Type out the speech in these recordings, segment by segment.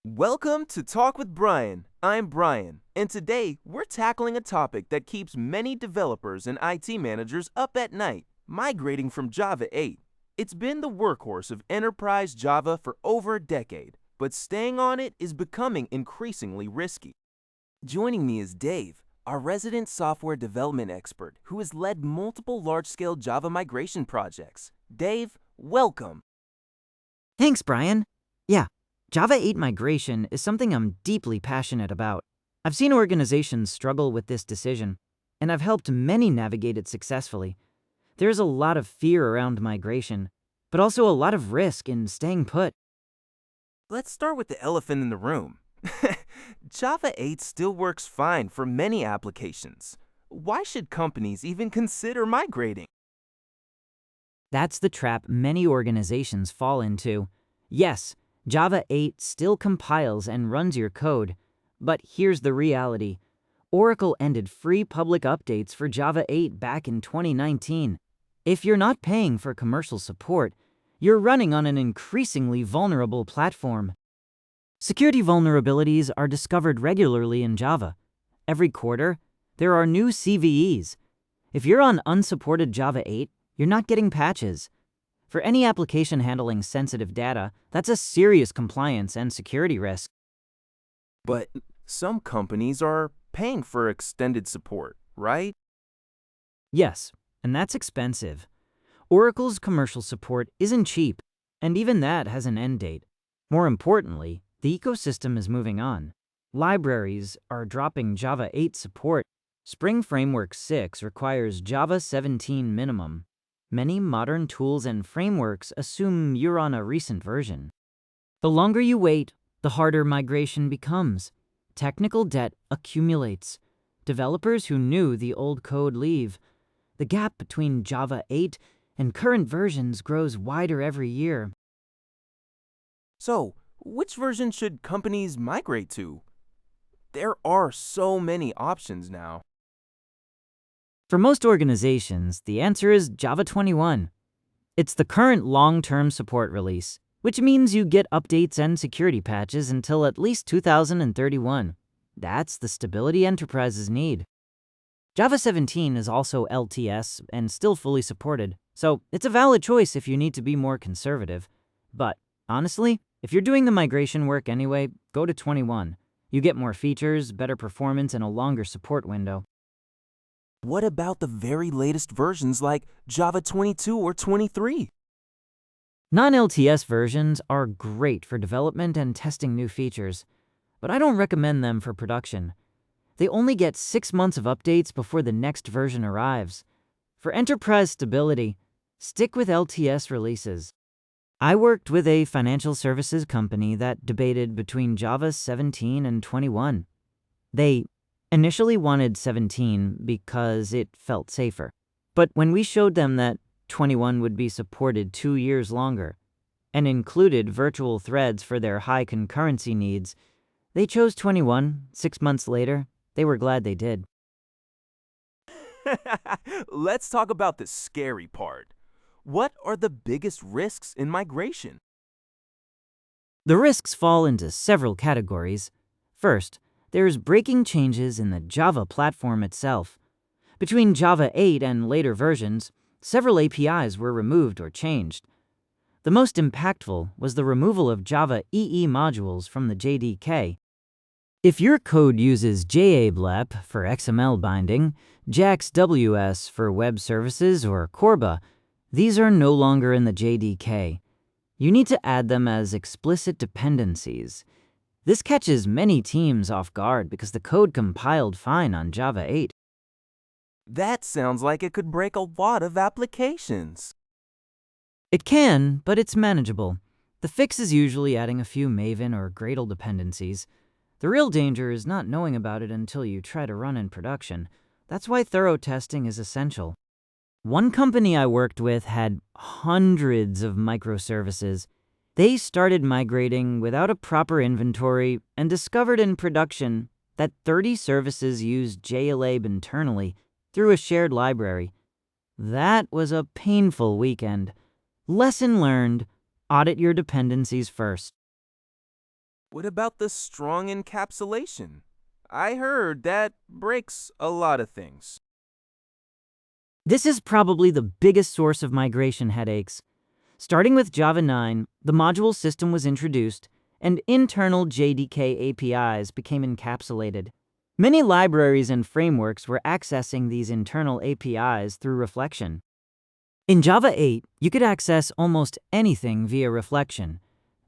Welcome to Talk with Brian. I'm Brian, and today we're tackling a topic that keeps many developers and IT managers up at night, migrating from Java 8. It's been the workhorse of enterprise Java for over a decade, but staying on it is becoming increasingly risky. Joining me is Dave, our resident software development expert who has led multiple large-scale Java migration projects. Dave, welcome. Thanks, Brian. Yeah, Java 8 migration is something I'm deeply passionate about. I've seen organizations struggle with this decision, and I've helped many navigate it successfully. There's a lot of fear around migration, but also a lot of risk in staying put. Let's start with the elephant in the room. Java 8 still works fine for many applications. Why should companies even consider migrating? That's the trap many organizations fall into. Yes, Java 8 still compiles and runs your code, but here's the reality. Oracle ended free public updates for Java 8 back in 2019. If you're not paying for commercial support, you're running on an increasingly vulnerable platform. Security vulnerabilities are discovered regularly in Java. Every quarter, there are new CVEs. If you're on unsupported Java 8, you're not getting patches. For any application handling sensitive data, that's a serious compliance and security risk. But some companies are paying for extended support, right? Yes, and that's expensive. Oracle's commercial support isn't cheap, and even that has an end date. More importantly, the ecosystem is moving on. Libraries are dropping Java 8 support. Spring Framework 6 requires Java 17 minimum. Many modern tools and frameworks assume you're on a recent version. The longer you wait, the harder migration becomes. Technical debt accumulates. Developers who knew the old code leave. The gap between Java 8 and current versions grows wider every year. So, which version should companies migrate to? There are so many options now. For most organizations, the answer is Java 21. It's the current long-term support release, which means you get updates and security patches until at least 2031. That's the stability enterprises need. Java 17 is also LTS and still fully supported, so it's a valid choice if you need to be more conservative. But honestly, if you're doing the migration work anyway, go to 21. You get more features, better performance, and a longer support window. What about the very latest versions like Java 22 or 23? Non-LTS versions are great for development and testing new features, but I don't recommend them for production. They only get 6 months of updates before the next version arrives. For enterprise stability, stick with LTS releases. I worked with a financial services company that debated between Java 17 and 21. They initially wanted 17 because it felt safer. But when we showed them that 21 would be supported 2 years longer and included virtual threads for their high concurrency needs, they chose 21. 6 months later, they were glad they did. Let's talk about the scary part. What are the biggest risks in migration? The risks fall into several categories. First, there's breaking changes in the Java platform itself. Between Java 8 and later versions, several APIs were removed or changed. The most impactful was the removal of Java EE modules from the JDK. If your code uses JABLEP for XML binding, JAX-WS for web services, or Corba, these are no longer in the JDK. You need to add them as explicit dependencies. This catches many teams off guard because the code compiled fine on Java 8. That sounds like it could break a lot of applications. It can, but it's manageable. The fix is usually adding a few Maven or Gradle dependencies. The real danger is not knowing about it until you try to run in production. That's why thorough testing is essential. One company I worked with had hundreds of microservices. They started migrating without a proper inventory and discovered in production that 30 services used JLab internally through a shared library. That was a painful weekend. Lesson learned: audit your dependencies first. What about the strong encapsulation? I heard that breaks a lot of things. This is probably the biggest source of migration headaches. Starting with Java 9, the module system was introduced, and internal JDK APIs became encapsulated. Many libraries and frameworks were accessing these internal APIs through reflection. In Java 8, you could access almost anything via reflection.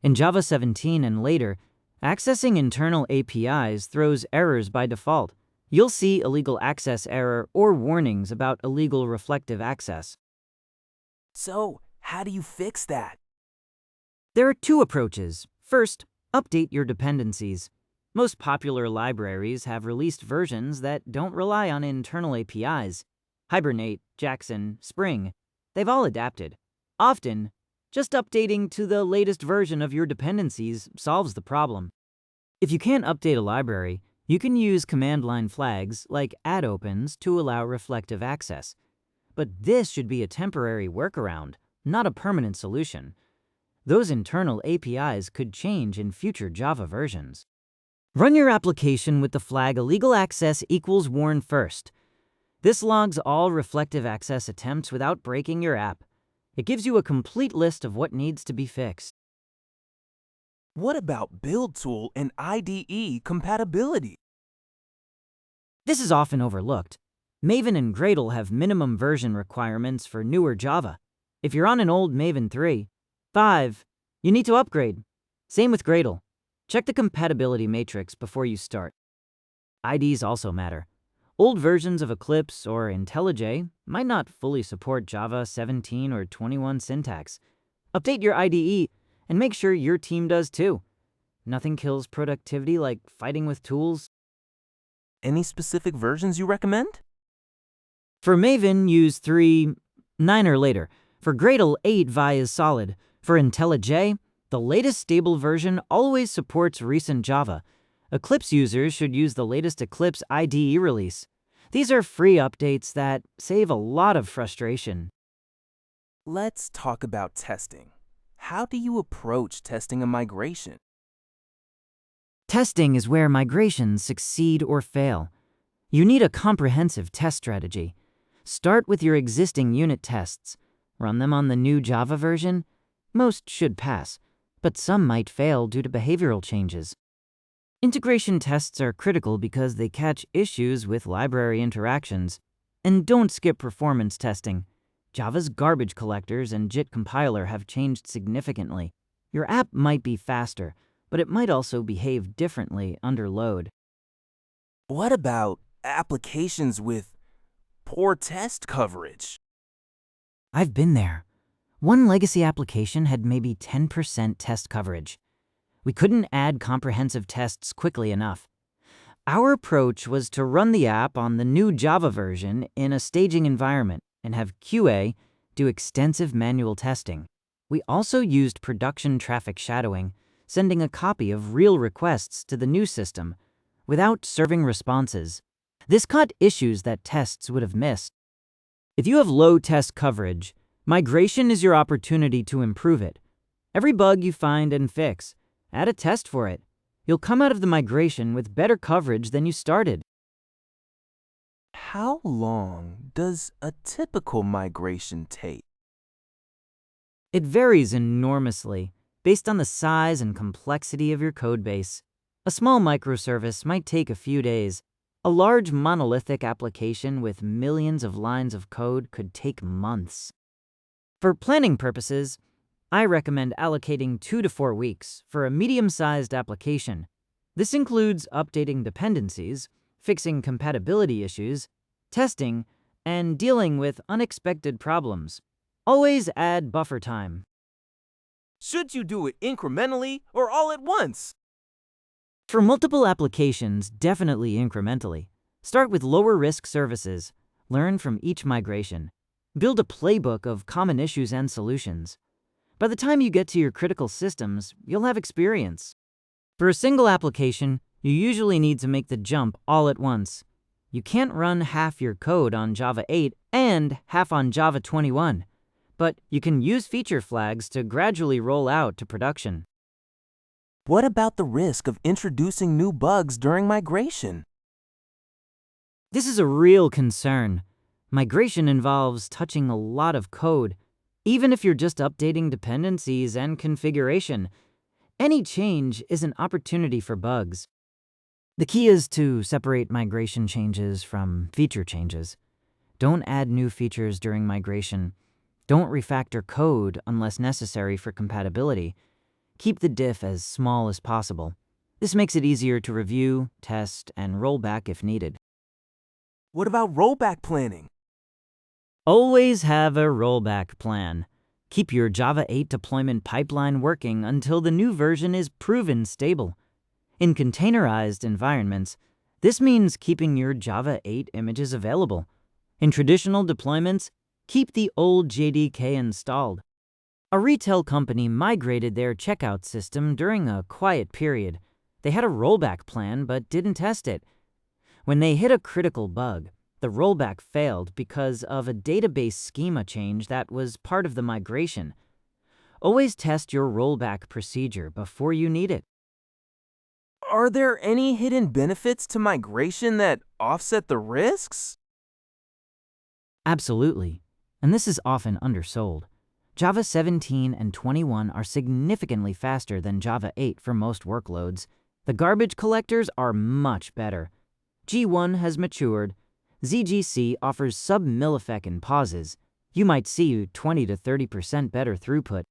In Java 17 and later, accessing internal APIs throws errors by default. You'll see illegal access error or warnings about illegal reflective access. So, how do you fix that? There are two approaches. First, update your dependencies. Most popular libraries have released versions that don't rely on internal APIs. Hibernate, Jackson, Spring. They've all adapted. Often, just updating to the latest version of your dependencies solves the problem. If you can't update a library, you can use command line flags like add opens to allow reflective access. But this should be a temporary workaround, not a permanent solution. Those internal APIs could change in future Java versions. Run your application with the flag illegal access equals warn first. This logs all reflective access attempts without breaking your app. It gives you a complete list of what needs to be fixed. What about build tool and IDE compatibility? This is often overlooked. Maven and Gradle have minimum version requirements for newer Java. If you're on an old Maven 3.5, you need to upgrade. Same with Gradle. Check the compatibility matrix before you start. IDs also matter. Old versions of Eclipse or IntelliJ might not fully support Java 17 or 21 syntax. Update your IDE and make sure your team does too. Nothing kills productivity like fighting with tools. Any specific versions you recommend? For Maven, use 3.9 or later. For Gradle, 8 Vi is solid. For IntelliJ, the latest stable version always supports recent Java. Eclipse users should use the latest Eclipse IDE release. These are free updates that save a lot of frustration. Let's talk about testing. How do you approach testing a migration? Testing is where migrations succeed or fail. You need a comprehensive test strategy. Start with your existing unit tests. Run them on the new Java version. Most should pass, but some might fail due to behavioral changes. Integration tests are critical because they catch issues with library interactions. And don't skip performance testing. Java's garbage collectors and JIT compiler have changed significantly. Your app might be faster, but it might also behave differently under load. What about applications with poor test coverage? I've been there. One legacy application had maybe 10% test coverage. We couldn't add comprehensive tests quickly enough. Our approach was to run the app on the new Java version in a staging environment and have QA do extensive manual testing. We also used production traffic shadowing, sending a copy of real requests to the new system without serving responses. This caught issues that tests would have missed. If you have low test coverage, migration is your opportunity to improve it. Every bug you find and fix, add a test for it. You'll come out of the migration with better coverage than you started. How long does a typical migration take? It varies enormously based on the size and complexity of your codebase. A small microservice might take a few days. A large monolithic application with millions of lines of code could take months. For planning purposes, I recommend allocating 2 to 4 weeks for a medium-sized application. This includes updating dependencies, fixing compatibility issues, testing, and dealing with unexpected problems. Always add buffer time. Should you do it incrementally or all at once? For multiple applications, definitely incrementally. Start with lower-risk services. Learn from each migration. Build a playbook of common issues and solutions. By the time you get to your critical systems, you'll have experience. For a single application, you usually need to make the jump all at once. You can't run half your code on Java 8 and half on Java 21, but you can use feature flags to gradually roll out to production. What about the risk of introducing new bugs during migration? This is a real concern. Migration involves touching a lot of code. Even if you're just updating dependencies and configuration, any change is an opportunity for bugs. The key is to separate migration changes from feature changes. Don't add new features during migration. Don't refactor code unless necessary for compatibility. Keep the diff as small as possible. This makes it easier to review, test, and roll back if needed. What about rollback planning? Always have a rollback plan. Keep your Java 8 deployment pipeline working until the new version is proven stable. In containerized environments, this means keeping your Java 8 images available. In traditional deployments, keep the old JDK installed. A retail company migrated their checkout system during a quiet period. They had a rollback plan but didn't test it. When they hit a critical bug, the rollback failed because of a database schema change that was part of the migration. Always test your rollback procedure before you need it. Are there any hidden benefits to migration that offset the risks? Absolutely, and this is often undersold. Java 17 and 21 are significantly faster than Java 8 for most workloads. The garbage collectors are much better. G1 has matured. ZGC offers sub-millisecond pauses. You might see 20 to 30% better throughput.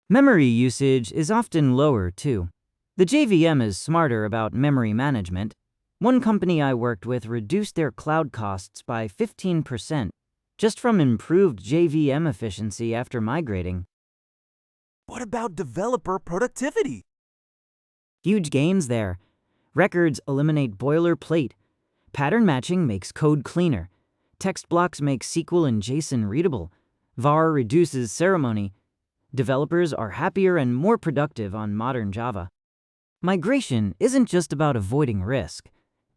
Memory usage is often lower, too. The JVM is smarter about memory management. One company I worked with reduced their cloud costs by 15% just from improved JVM efficiency after migrating. What about developer productivity? Huge gains there. Records eliminate boilerplate. Pattern matching makes code cleaner. Text blocks make SQL and JSON readable. var reduces ceremony. Developers are happier and more productive on modern Java. Migration isn't just about avoiding risk.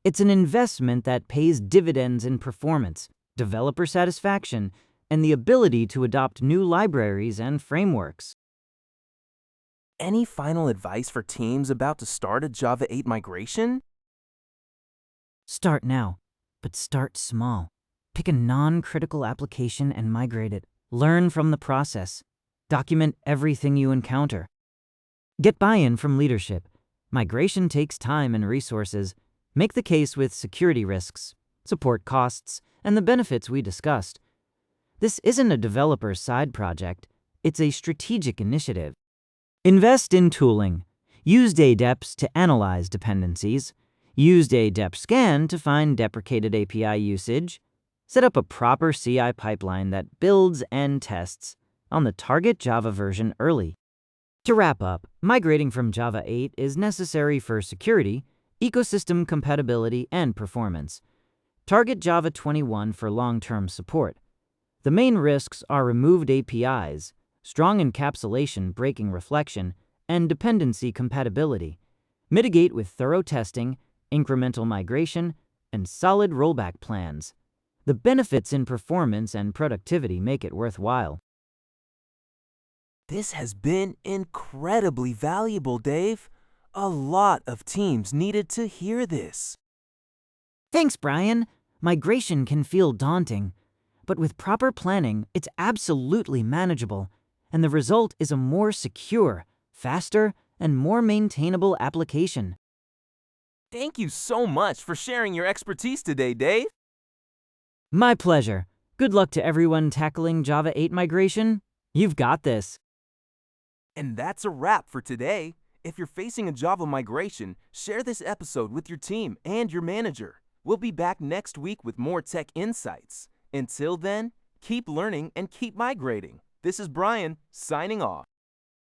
It's an investment that pays dividends in performance, developer satisfaction, and the ability to adopt new libraries and frameworks. Any final advice for teams about to start a Java 8 migration? Start now, but start small. Pick a non-critical application and migrate it. Learn from the process. Document everything you encounter. Get buy-in from leadership. Migration takes time and resources. Make the case with security risks, support costs, and the benefits we discussed. This isn't a developer side project. It's a strategic initiative. Invest in tooling. Use ADEPS to analyze dependencies. Use ADEP scan to find deprecated API usage. Set up a proper CI pipeline that builds and tests on the target Java version early. To wrap up, migrating from Java 8 is necessary for security, ecosystem compatibility, and performance. Target Java 21 for long-term support. The main risks are removed APIs, strong encapsulation breaking reflection, and dependency compatibility. Mitigate with thorough testing, incremental migration, and solid rollback plans. The benefits in performance and productivity make it worthwhile. This has been incredibly valuable, Dave. A lot of teams needed to hear this. Thanks, Brian. Migration can feel daunting, but with proper planning, it's absolutely manageable, and the result is a more secure, faster, and more maintainable application. Thank you so much for sharing your expertise today, Dave. My pleasure. Good luck to everyone tackling Java 8 migration. You've got this. And that's a wrap for today. If you're facing a Java migration, share this episode with your team and your manager. We'll be back next week with more tech insights. Until then, keep learning and keep migrating. This is Brian, signing off.